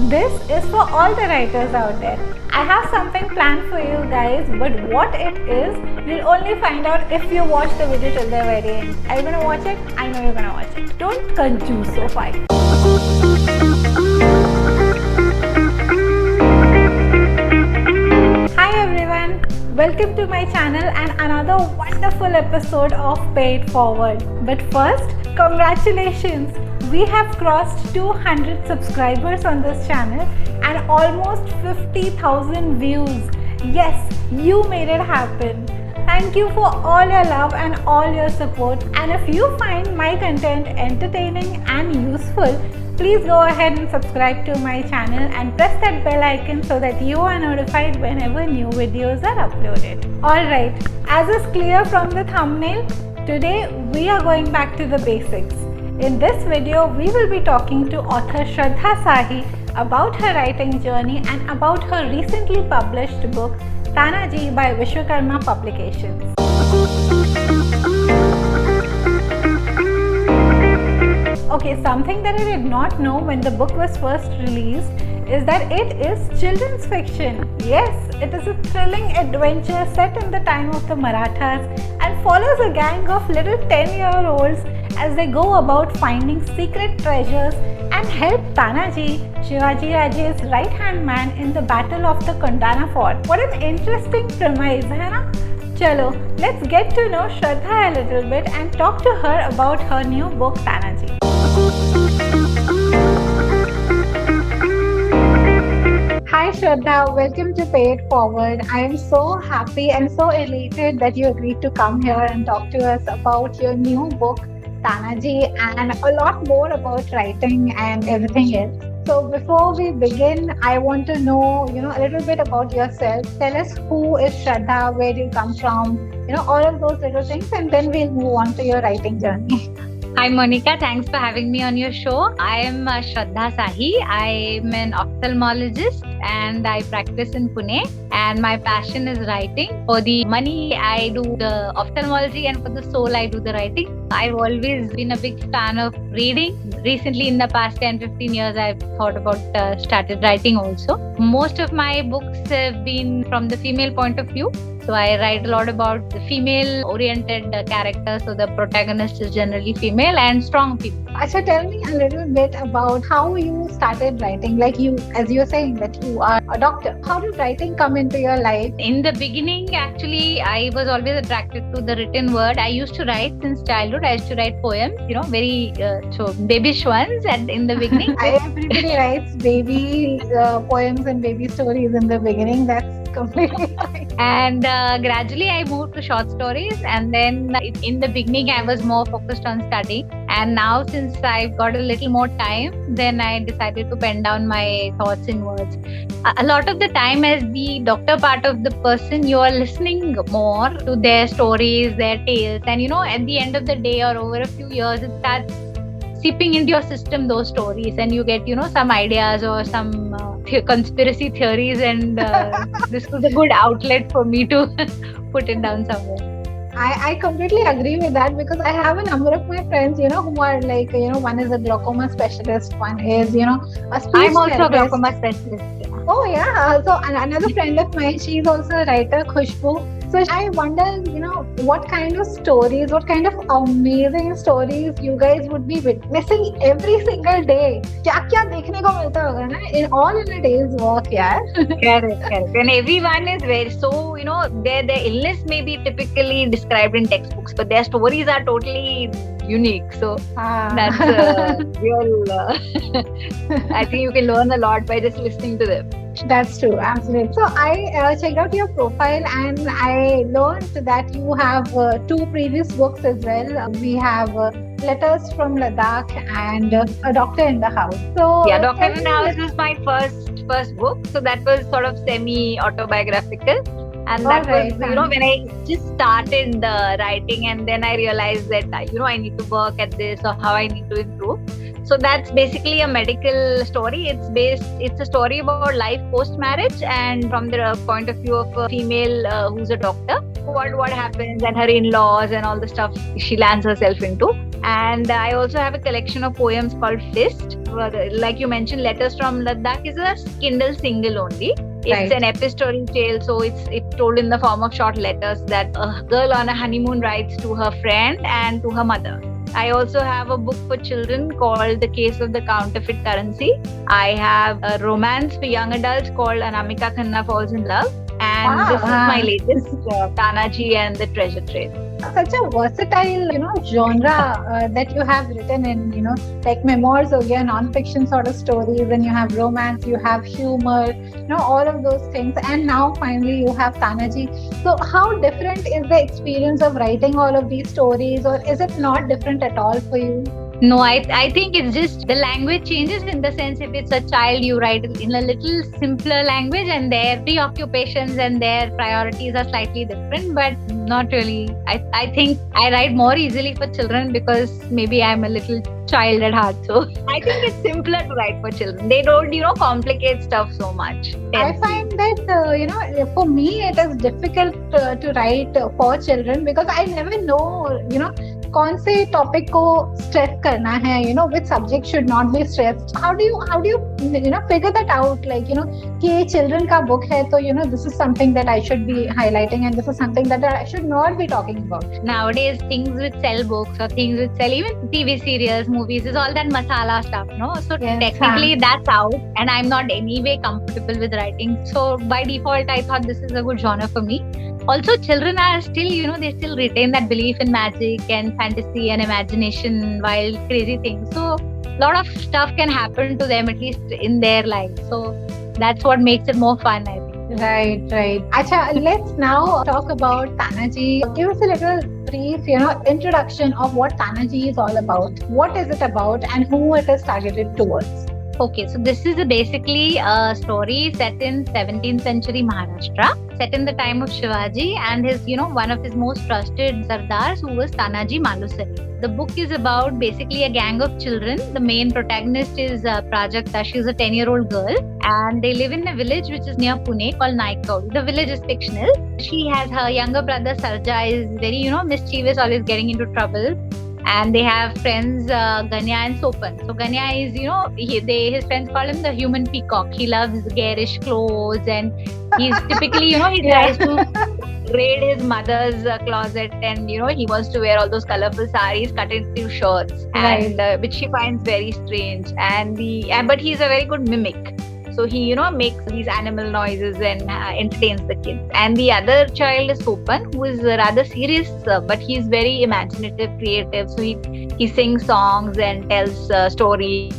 This is for all the writers out there. I have something planned for you guys, but what it is, you'll only find out if you watch the video till the very end. Are you gonna watch it? I know you're gonna watch it. Don't confuse, so fine. Hi everyone, welcome to my channel and another wonderful episode of Pay It Forward. But first, congratulations! We have crossed 200 subscribers on this channel and almost 50,000 views. Yes, you made it happen. Thank you for all your love and all your support. And if you find my content entertaining and useful, please go ahead and subscribe to my channel and press that bell icon so that you are notified whenever new videos are uploaded. Alright, as is clear from the thumbnail, today we are going back to the basics. In this video, we will be talking to author Shraddha Sahi about her writing journey and about her recently published book Tanaji by Vishwakarma Publications. Okay, something that I did not know when the book was first released is that it is children's fiction. Yes, it is a thrilling adventure set in the time of the Marathas and follows a gang of little 10-year-olds as they go about finding secret treasures and help Tanaji, Shivaji Maharaj's right-hand man in the battle of the Kondana Fort. What an interesting premise, hai na? Chalo, let's get to know Shraddha a little bit and talk to her about her new book Tanaji. Hi Shraddha, welcome to Pay It Forward. I am so happy and so elated that you agreed to come here and talk to us about your new book Tanaji and a lot more about writing and everything else. So before we begin, I want to know, a little bit about yourself. Tell us who is Shraddha, where do you come from, all of those little things, and then we'll move on to your writing journey. Hi Monica, thanks for having me on your show. I am Shraddha Sahi. I am an ophthalmologist and I practice in Pune, and my passion is writing. For the money, I do the ophthalmology, and for the soul, I do the writing. I've always been a big fan of reading. Recently, in the past 10-15 years, I've thought about started writing also. Most of my books have been from the female point of view. So I write a lot about the female-oriented characters. So the protagonist is generally female and strong people. So tell me a little bit about how you started writing. Like you, as you were saying that you are a doctor. How did writing come into your life? In the beginning, actually, I was always attracted to the written word. I used to write since childhood. I used to write poems, very so babyish ones. And in the beginning, everybody writes baby poems and baby stories in the beginning. That's completely fine. And gradually I moved to short stories, and then in the beginning I was more focused on studying, and now since I've got a little more time, then I decided to pen down my thoughts in words. A lot of the time, as the doctor part of the person, you are listening more to their stories, their tales, and at the end of the day or over a few years, it starts seeping into your system, those stories, and you get some ideas or some conspiracy theories, and this was a good outlet for me to put it down somewhere. I completely agree with that, because I have a number of my friends, who are like, one is a glaucoma specialist, one is, a speech I'm also therapist. a glaucoma specialist. Yeah. Oh yeah, so another friend of mine, she's also a writer, Khushbu. So I wonder, what kind of stories, what kind of amazing stories you guys would be witnessing every single day. क्या देखने को मिलता होगा ना, all in a day's work, yeah. Correct. And everyone is very so, their illness may be typically described in textbooks, but their stories are totally unique. So that's real. I think you can learn a lot by just listening to them. That's true, absolutely. So I checked out your profile and I learned that you have 2 previous books as well. We have Letters from Ladakh and A Doctor in the House. So yeah, Doctor in the House was my first book. So that was sort of semi-autobiographical. And that was, when I just started the writing, and then I realized that, I need to work at this or how I need to improve. So that's basically a medical story. It's a story about life post-marriage, and from the point of view of a female who's a doctor, what happens and her in-laws and all the stuff she lands herself into. And I also have a collection of poems called Fist. Like you mentioned, Letters from Ladakh is a Kindle single only. It's an epistolary tale, so it's told in the form of short letters that a girl on a honeymoon writes to her friend and to her mother. I also have a book for children called The Case of the Counterfeit Currency. I have a romance for young adults called Anamika Khanna Falls in Love. And this is my latest, Tanaji and the Treasure Trade. Such a versatile, genre that you have written in, like memoirs or non-fiction sort of stories, and you have romance, you have humor, all of those things. And now finally you have Tanaji. So how different is the experience of writing all of these stories, or is it not different at all for you? No, I think it's just the language changes, in the sense if it's a child, you write in a little simpler language and their preoccupations and their priorities are slightly different, but not really. I think I write more easily for children because maybe I'm a little child at heart. So I think it's simpler to write for children. They don't, complicate stuff so much. I find that, for me, it is difficult to write for children because I never know, कौन से topic को stress करना है, which subject should not be stressed. How do you figure that out, like, कि ये children का book है, तो this is something that I should be highlighting and this is something that I should not be talking about. Nowadays things which sell books or things which sell even TV serials, movies, is all that masala stuff, no? So technically that's out, and I'm not anyway comfortable with writing, so by default I thought this is a good genre for me. Also, children are still, they still retain that belief in magic and fantasy and imagination, wild, crazy things. So, a lot of stuff can happen to them, at least in their life. So, that's what makes it more fun, I think. Right. Acha, let's now talk about Tanaji. Give us a little brief, introduction of what Tanaji is all about. What is it about and who it is targeted towards? Okay, so this is basically a story set in 17th century Maharashtra, set in the time of Shivaji and his, one of his most trusted Sardars, who was Tanaji Malusari. The book is about basically a gang of children. The main protagonist is Prajakta. She's a 10-year-old girl, and they live in a village which is near Pune called Naikkaudi. The village is fictional. She has her younger brother Sarja, is very, mischievous, always getting into trouble. And they have friends Ganya and Sopan. So Ganya is, his friends call him the human peacock. He loves garish clothes, and he's typically, he tries to raid his mother's closet, and he wants to wear all those colorful saris cut into shirts, and which she finds very strange. But he's a very good mimic. So he, makes these animal noises and entertains the kids. And the other child is Sopan, who is rather serious, but he's very imaginative, creative. So he sings songs and tells stories,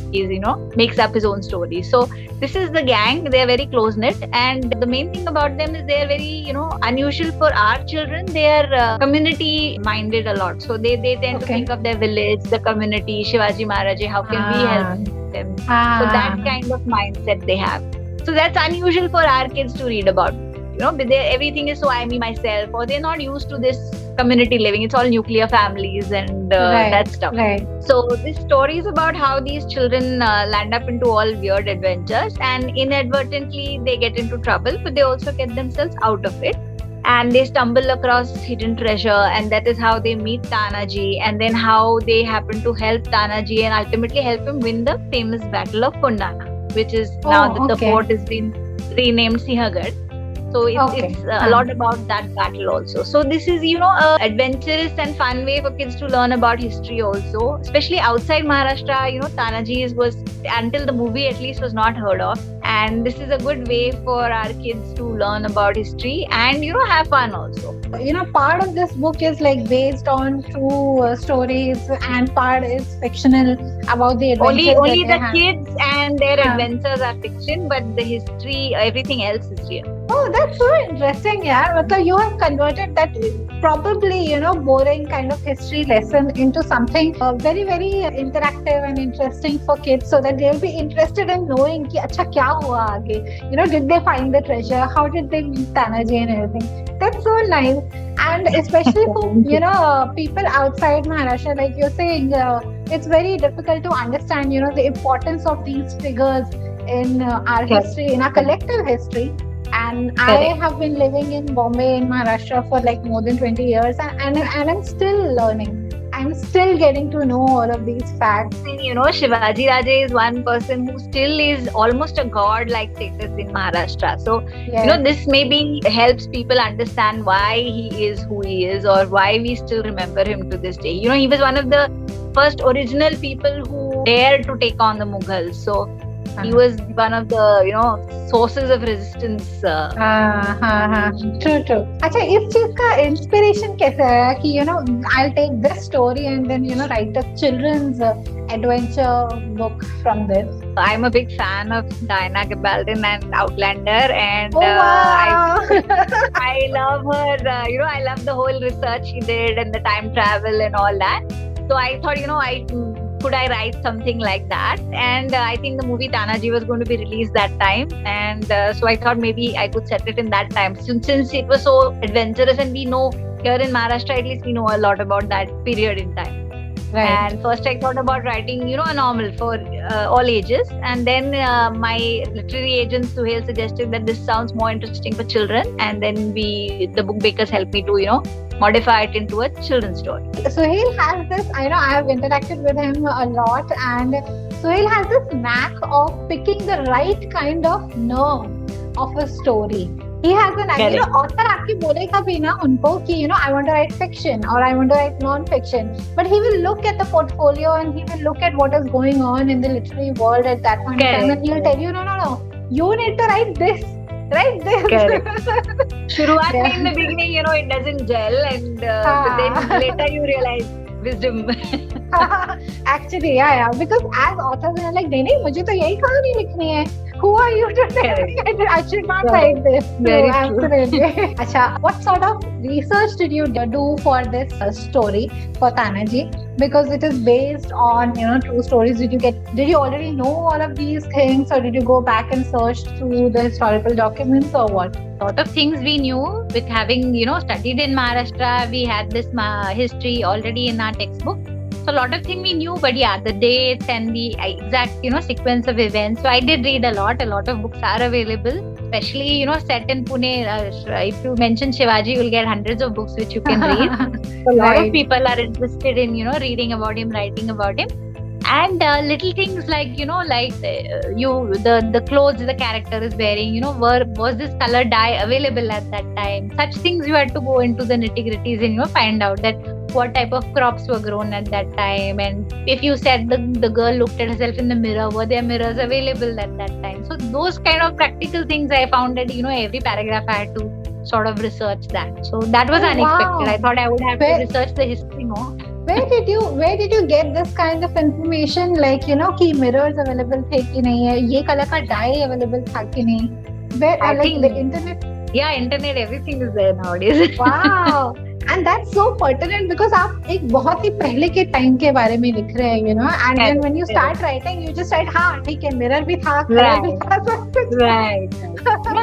makes up his own stories. So this is the gang. They are very close-knit. And the main thing about them is they are very, unusual for our children. They are community-minded a lot. So they tend to think of their village, the community, Shivaji Maharaj, how can we help them? So that kind of mindset they have. So that's unusual for our kids to read about. Everything is so I, me, myself, or they're not used to this community living. It's all nuclear families and that stuff. So this story is about how these children land up into all weird adventures, and inadvertently they get into trouble, but they also get themselves out of it. And they stumble across hidden treasure, and that is how they meet Tanaji, and then how they happen to help Tanaji and ultimately help him win the famous battle of Kondana, which is now that the fort has been renamed Sinhagad. So it's a lot about that battle also. So this is, a adventurous and fun way for kids to learn about history also, especially outside Maharashtra. Tanaji was, until the movie at least, was not heard of. And this is a good way for our kids to learn about history and, have fun also. Part of this book is like based on true stories, and part is fictional about the adventures. Only the kids and their adventures are fiction, but the history, everything else is real. Oh, that's so interesting, yeah. You have converted that probably, boring kind of history lesson into something very, very interactive and interesting for kids, so that they'll be interested in knowing ki, acha, kya hua aage? Did they find the treasure? How did they meet Tanaji and everything? That's so nice. And especially for, people outside Maharashtra, like you're saying, it's very difficult to understand, the importance of these figures in our history, in our collective history. And I have been living in Bombay, in Maharashtra, for like more than 20 years, and I'm still learning. I'm still getting to know all of these facts. And Shivaji Raje is one person who still is almost a god-like status in Maharashtra. So, Yes. this maybe helps people understand why he is who he is, or why we still remember him to this day. He was one of the first original people who dared to take on the Mughals. So, he was one of the, sources of resistance. True. अच्छा, इस चीज का inspiration कैसे आया कि I'll take this story and then write a children's adventure book from this? I'm a big fan of Diana Gabaldon and Outlander, and wow. I love her. I love the whole research she did and the time travel and all that. So I thought, could I write something like that? And I think the movie Tanaji was going to be released that time, and so I thought maybe I could set it in that time, since it was so adventurous, and we know here in Maharashtra at least we know a lot about that period in time. Right. And first I thought about writing, a novel for all ages, and then my literary agent Suhail suggested that this sounds more interesting for children, and then the book bakers helped me to modify it into a children's story. Suhail has this, I have interacted with him a lot, and Suhail has this knack of picking the right kind of nerve of a story. He has an idea. Author आपकी बोलेगा भी ना उनको कि I want to write fiction or I want to write non-fiction, but he will look at the portfolio and he will look at what is going on in the literary world at that point in time, and he will tell you, no, you need to write this. Right there. शुरुआत में in the beginning, it doesn't gel, and but then later you realize wisdom. Actually, yeah. Because as authors, they're like, नहीं, मुझे तो यही कहानी लिखनी है. Who are you to tell me I should not write this? Very absolutely. Acha, what sort of research did you do for this story for Tanaji? Because it is based on true stories. Did you already know all of these things, or did you go back and search through the historical documents, or what? A lot of things we knew with having studied in Maharashtra. We had this history already in our textbook. So a lot of things we knew, but the dates and the exact sequence of events. So I did read a lot. A lot of books are available, especially set in Pune. If you mention Shivaji, you'll get hundreds of books which you can read. So a lot of people are interested in reading about him, writing about him. And little things like the clothes the character is wearing, was this color dye available at that time? Such things you had to go into the nitty-gritties and find out that what type of crops were grown at that time. And if you said the girl looked at herself in the mirror, were there mirrors available at that time? So those kind of practical things I found that every paragraph I had to sort of research that. So that was unexpected. I thought I would have to research the history more. Where did you get this kind of information, like कि mirrors available थे कि नहीं है, ये color का dye available था कि नहीं? Where I like think the internet? Yeah, internet, everything is there nowadays. Wow. And that's so pertinent because आप एक बहुत ही पहले के टाइम के बारे में लिख रहे हैं, and then when you start writing, you just write, हाँ ठीक है, mirror भी था, color भी था, सब कुछ. Right.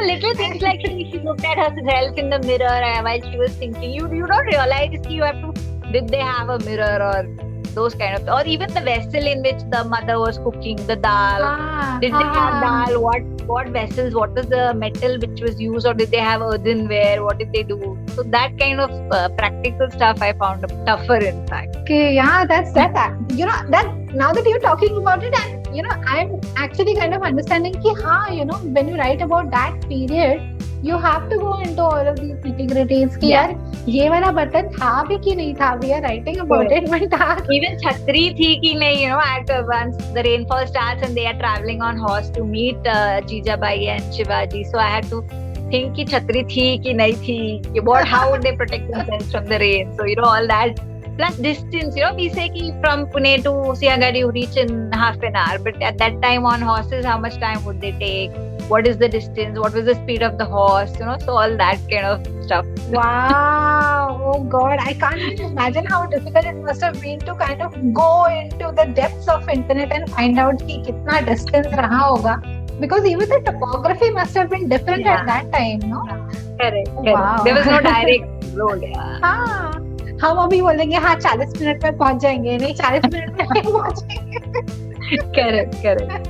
Little things like she looked at herself in the mirror while she was thinking. You don't realize you have to. Did they have a mirror or those kind of, or even the vessel in which the mother was cooking the dal? Did they have dal? What vessels? What was the metal which was used, or did they have earthenware? What did they do? So that kind of practical stuff I found tougher, in fact. Okay, yeah, that's that. That now that you're talking about it, and I'm actually kind of understanding कि when you write about that period, you have to go into all of these nitty-gritties कि यार ये वाला button था भी कि नहीं था. We are writing about it, but even छतरी थी कि नहीं, at once the rainfall starts and they are traveling on horse to meet Jijabai and Shivaji. So I had to think कि छतरी थी कि नहीं थी, how would they protect themselves from the rain? So all that. Plus distance, we say कि from Pune to Sinhagad you reach in half an hour, but at that time on horses, how much time would they take? What is the distance? What was the speed of the horse? So all that kind of stuff. Wow! Oh God, I can't even imagine how difficult it must have been to kind of go into the depths of internet and find out कि कितना distance रहा होगा. Because even the topography must have been different at that time, no? Correct. Wow. There was no direct road. हाँ. हम अभी बोलेंगे 40 minute में पहुंच जाएंगे, नहीं 40 मिनट में नहीं पहुंचेंगे. Correct.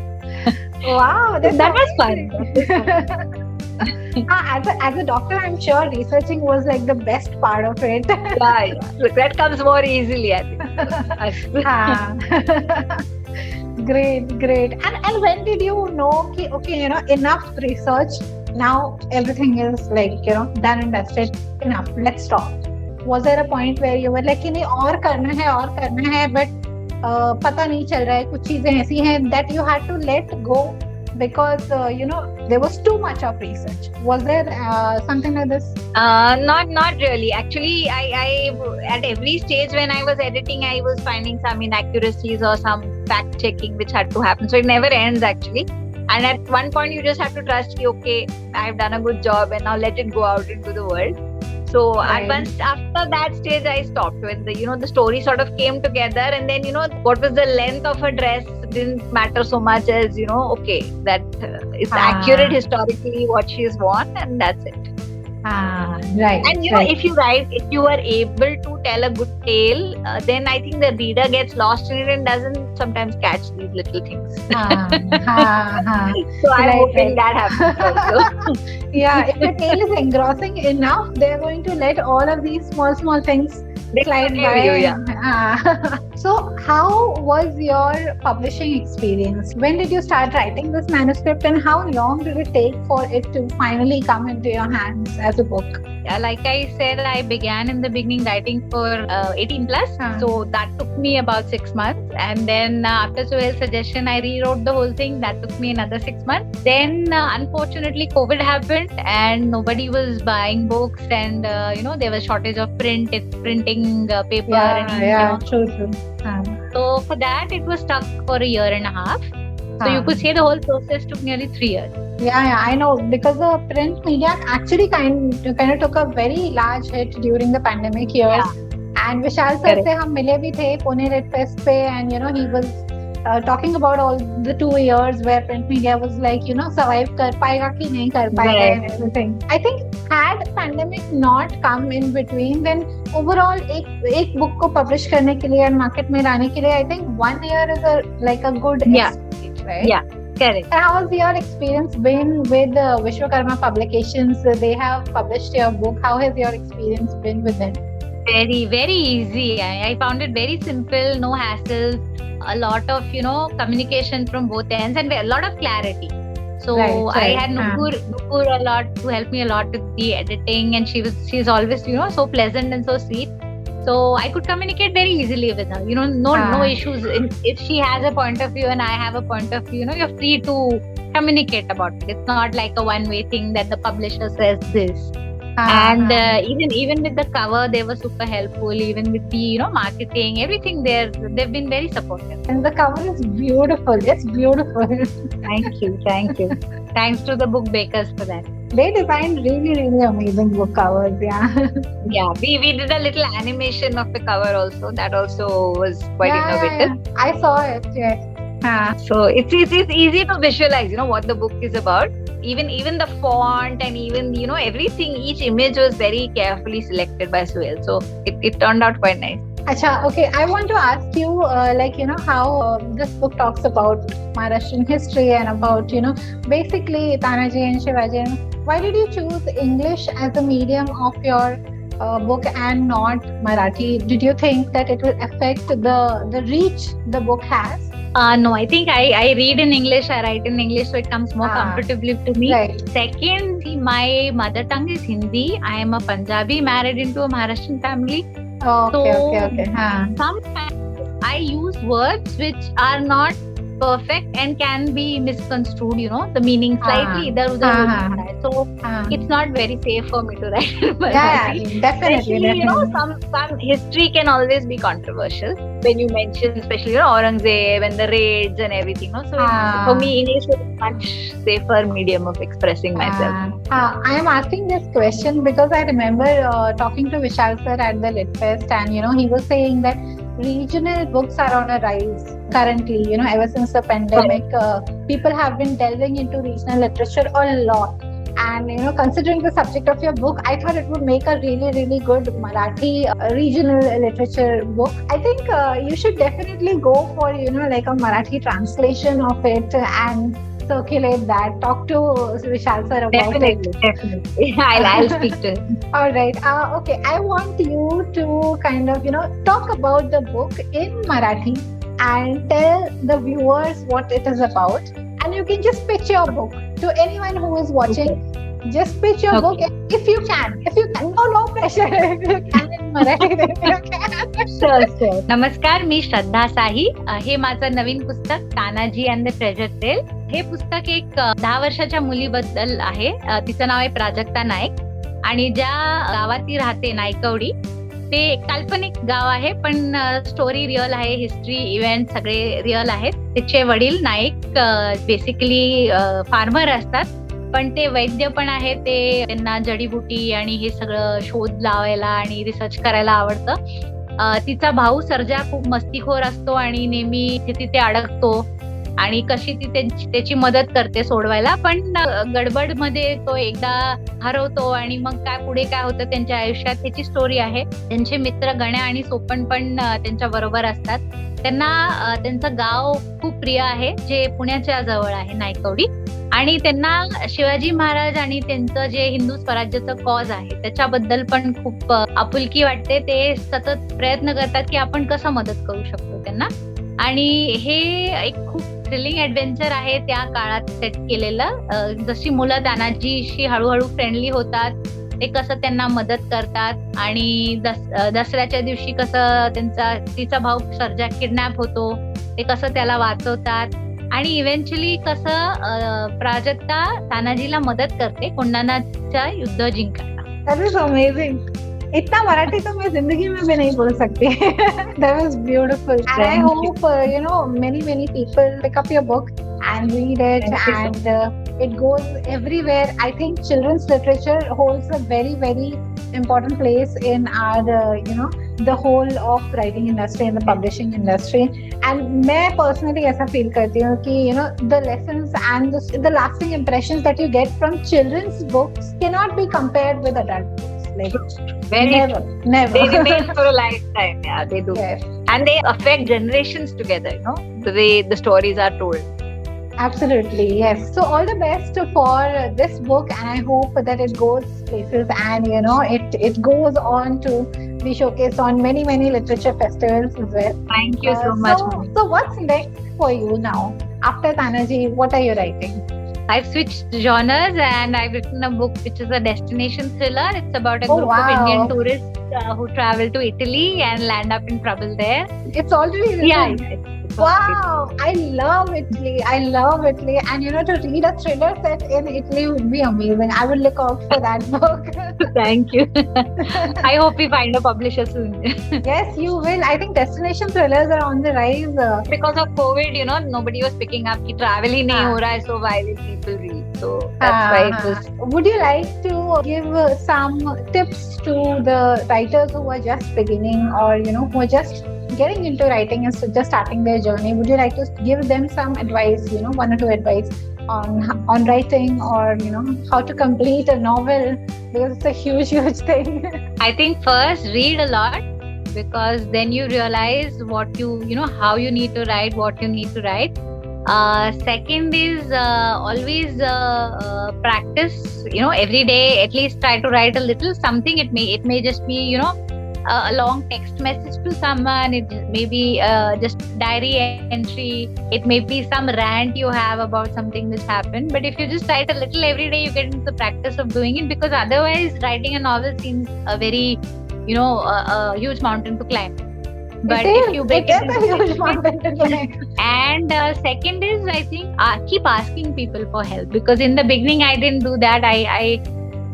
Wow, that was fun. As a doctor, I'm sure researching was like the best part of it. Yeah. Look, that comes more easily, I think. Ah. Great. And when did you know कि okay, enough research, now everything is like, done and dusted, enough, let's stop. Was there a point where you were like कि नहीं और करना है but पता नहीं चल रहा है, कुछ चीजें ऐसी हैं that you had to let go because there was too much of research? Was there something like this? Not really. Actually, I at every stage when I was editing, I was finding some inaccuracies or some fact checking which had to happen. So it never ends actually. And at one point, you just have to trust, okay, I've done a good job, and now let it go out into the world. So once after that stage, I stopped when the story sort of came together, and then what was the length of a dress didn't matter so much as okay, that it's accurate historically what she's worn, and that's it. Right. And if you are able to tell a good tale, then I think the reader gets lost in it and doesn't sometimes catch these little things. So I'm hoping that happens also. Yeah, if the tale is engrossing enough, they're going to let all of these small things slide by. So how was your publishing experience? When did you start writing this manuscript, and how long did it take for it to finally come into your hands as a book? Like I said, I began in the beginning writing for 18 plus. So that took me about 6 months. And then after Suhail's suggestion, I rewrote the whole thing. That took me another 6 months. Then unfortunately, COVID happened and nobody was buying books, and there was shortage of printing paper. True. So for that, it was stuck for a year and a half. So you could say the whole process took nearly 3 years. Yeah, I know, because the print media actually kind of took a very large hit during the pandemic years. And Vishal sir se hum mile bhi the Pune Lit Fest pe, and he was talking about all the 2 years where print media was like, survive kar payega ki nahi kar payega and everything. I think had pandemic not come in between, then overall एक book को publish करने के लिए and market में लाने के लिए, I think 1 year is a good estimate, right? Yeah. Correct. How has your experience been with Vishwakarma Publications? They have published your book. How has your experience been with them? Very, very easy. I found it very simple, no hassles, a lot of communication from both ends, and a lot of clarity. So right. I had Nukur a lot to help me a lot with the editing, and she's always so pleasant and so sweet. So I could communicate very easily with her. No issues. If she has a point of view and I have a point of view, you're free to communicate about it. It's not like a one-way thing that the publisher says this. And even with the cover, they were super helpful. Even with the marketing, everything they've been very supportive. And the cover is beautiful. It's beautiful. Thank you. Thanks to the book bakers for that. They designed really amazing book covers. Yeah, we did a little animation of the cover also. That also was quite innovative. Yeah. I saw it. Yes. So it's easy to visualize, what the book is about. Even the font and even everything, each image was very carefully selected by Suhail. So it turned out quite nice. Acha, okay. I want to ask you, how this book talks about Maharashtrian history and about, basically Tanaji and Shivaji. Why did you choose English as a medium of your book and not Marathi? Did you think that it will affect the reach the book has? No, I think I read in English, I write in English, so it comes more comfortably to me. Right. Second, my mother tongue is Hindi. I am a Punjabi married into a Maharashtrian family. Okay. Sometimes I use words which are not perfect and can be misconstrued, the meaning slightly idhar-udhar. So it's not very safe for me to write. Yeah, definitely. Some history can always be controversial when you mention, especially Aurangzeb and the raids and everything. So for me, English is a much safer medium of expressing myself. I am asking this question because I remember talking to Vishal sir at the Lit Fest, and he was saying that regional books are on a rise currently. Ever since the pandemic, people have been delving into regional literature a lot. And considering the subject of your book, I thought it would make a really good Marathi regional literature book. I think you should definitely go for like a Marathi translation of it, and circulate that. Talk to Vishal sir about Definitely, it. definitely. I'll speak to him. All right. Okay. I want you to kind of, talk about the book in Marathi and tell the viewers what it is about. And you can just pitch your book to anyone who is watching. Okay. Just pitch your book if you can. If you can, no pressure. If you can in Marathi, then you can. Sure. नमस्कार, मी श्रद्धा साही. हे माझं नवीन पुस्तक Tanaji and the treasure trail. हे पुस्तक एक 10 वर्षाच्या मुलीबद्दल आहे. तिचं नाव आहे प्राजक्ता नाईक आणि ज्या गावात ती राहते नायकवडी, ते एक काल्पनिक गाव आहे, पण स्टोरी रिअल आहे. हिस्ट्री, इव्हेंट सगळे रिअल आहेत. तिचे वडील नाईक बेसिकली फार्मर असतात, पण ते वैद्य पण आहे. ते त्यांना जडीबुटी आणि हे सगळं शोध लावायला आणि रिसर्च करायला आवडतं. तिचा भाऊ सर्जा खूप मस्तीखोर असतो आणि नेहमी तिथे अडकतो आणि कशी ती त्याची मदत करते सोडवायला, पण गडबड मध्ये तो एकदा हरवतो आणि मग पुढे काय होतं त्यांच्या आयुष्यात ह्याची स्टोरी आहे. त्यांचे मित्र गण्या आणि सोपन पण त्यांच्या बरोबर असतात. त्यांना त्यांचं गाव खूप प्रिय आहे, जे पुण्याच्या जवळ आहे, नायकवडी. आणि त्यांना शिवाजी महाराज आणि त्यांचं जे हिंदू स्वराज्याचं कॉज आहे त्याच्याबद्दल पण खूप आपुलकी वाटते. ते सतत प्रयत्न करतात की आपण कसं मदत करू शकतो त्यांना. आणि हे एक खूप थ्रिलिंग ऍडव्हेंचर आहे त्या काळात सेट केलेलं. जशी मुलं तानाजीशी हळूहळू फ्रेंडली होतात, ते कसं त्यांना मदत करतात आणि दसऱ्याच्या दिवशी कसं तिचा भाऊ सर्जा किडनॅप होतो, ते कसं त्याला वाचवतात आणि इव्हेंच्युअली कसं प्राजक्ता तानाजीला मदत करते कोंडानाच्या युद्ध जिंकायला. That is amazing. इतना मराठी तो मैं जिंदगी में भी नहीं बोल सकती. That was beautiful. And I hope many people pick up your book and read it, and it goes everywhere. I think children's literature holds a very, very important place in our the whole of writing industry and the publishing industry. And मैं personally ऐसा feel करती हूँ कि the lessons and the lasting impressions that you get from children's books cannot be compared with adult books. Like never. They remain for a lifetime. Yeah, they do. Yes. And they affect generations together, the way the stories are told. Absolutely, yes. So all the best for this book, and I hope that it goes places and it goes on to be showcased on many literature festivals as well. Thank you so much. So what's next for you now? After Tanaji, what are you writing? I've switched genres and I've written a book which is a destination thriller. It's about a group of Indian tourists who travel to Italy and land up in trouble there. It's already written. Yeah. Wow, I love Italy. And to read a thriller set in Italy would be amazing. I will look out for that book. Thank you. I hope we find a publisher soon. Yes, you will. I think destination thrillers are on the rise. Because of COVID, nobody was picking up कि travel ही नहीं हो रहा है, so why will people read? So that's why it was. Would you like to give some tips to the writers who are just beginning, or who are just getting into writing and just starting their journey? Would you like to give them some advice, one or two advice on writing, or how to complete a novel, because it's a huge thing? I think first read a lot, because then you realize what how you need to write, what you need to write. Second is always practice, every day at least try to write a little something. It may just be a long text message to someone, it may be just diary entry, it may be some rant you have about something that's happened, but if you just write a little every day, you get into the practice of doing it, because otherwise writing a novel seems a very a huge mountain to climb. But if you break it into a huge mountain to climb. And second is, I think, keep asking people for help, because in the beginning I didn't do that. I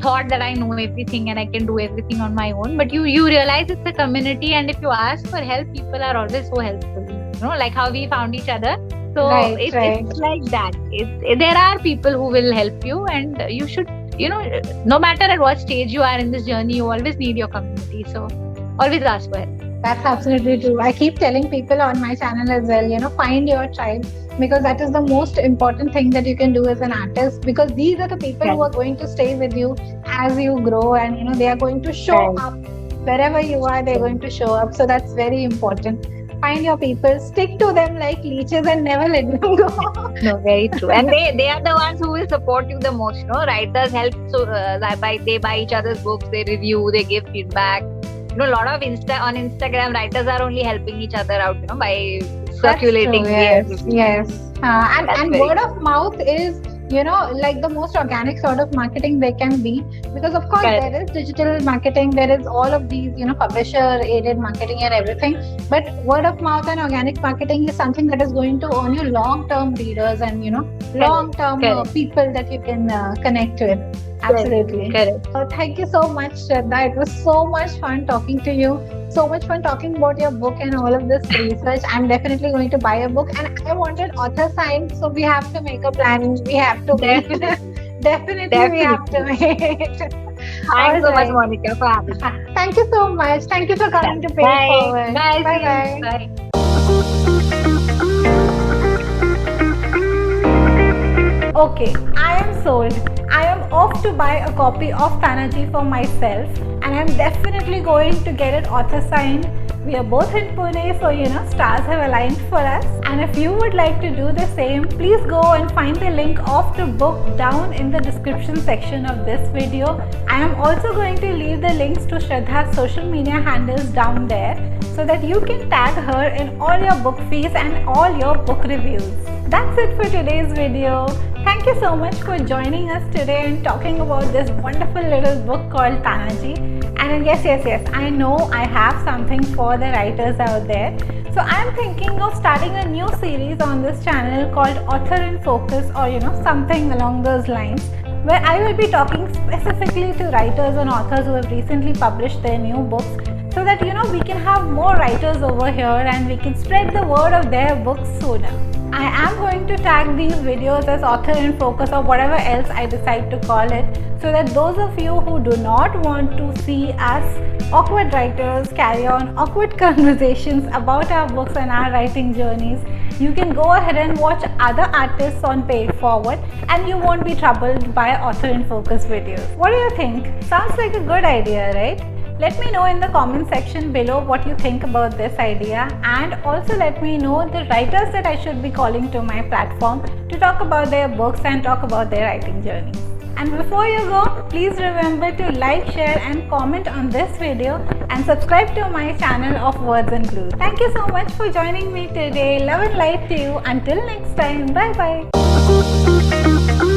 thought that I know everything and I can do everything on my own, but you realize it's a community, and if you ask for help, people are always so helpful, like how we found each other. So it's like that. There are people who will help you, and you should, no matter at what stage you are in this journey, you always need your community, so always ask for help. That's absolutely true. I keep telling people on my channel as well, find your tribe, because that is the most important thing that you can do as an artist, because these are the people who are going to stay with you as you grow, and they are going to show up wherever you are. They're going to show up, so that's very important. find your people, stick to them like leeches and never let them go. No, very true. And they are the ones who will support you the most. No, writers help. So they buy each other's books, they review, they give feedback. A lot of on Instagram, writers are only helping each other out. By circulating. Yes. And word of mouth is, like the most organic sort of marketing they can be, because of course there is digital marketing, there is all of these, publisher aided marketing and everything, but word of mouth and organic marketing is something that is going to earn you long-term readers and, long-term people that you can connect with. Absolutely. Correct. Thank you so much, Shraddha. It was so much fun talking to you. So much fun talking about your book and all of this research. I'm definitely going to buy a book, and I wanted author sign, so we have to make a plan. We have to meet. Definitely we have to meet. Thanks so much, Monica, for having me. Thank you so much. Thank you for coming to Pay It Forward. Bye. Bye. Okay, I am sold. I am off to buy a copy of Tanaji for myself, and I'm definitely going to get it author signed. We are both in Pune, so stars have aligned for us. And if you would like to do the same, please go and find the link of the book down in the description section of this video. I am also going to leave the links to Shraddha's social media handles down there, so that you can tag her in all your book fees and all your book reviews. That's it for today's video. Thank you so much for joining us today and talking about this wonderful little book called Tanaji. And yes, I know I have something for the writers out there. So I'm thinking of starting a new series on this channel called Author in Focus, or something along those lines, where I will be talking specifically to writers and authors who have recently published their new books, so that we can have more writers over here and we can spread the word of their books sooner. I am going to tag these videos as Author in Focus or whatever else I decide to call it, so that those of you who do not want to see us awkward writers carry on awkward conversations about our books and our writing journeys, you can go ahead and watch other artists on Pay It Forward, and you won't be troubled by Author in Focus videos. What do you think? Sounds like a good idea, right? Let me know in the comment section below what you think about this idea, and also let me know the writers that I should be calling to my platform to talk about their books and talk about their writing journeys. And before you go, please remember to like, share and comment on this video, and subscribe to my channel of Words and Blues. Thank you so much for joining me today. Love and light to you. Until next time. Bye bye.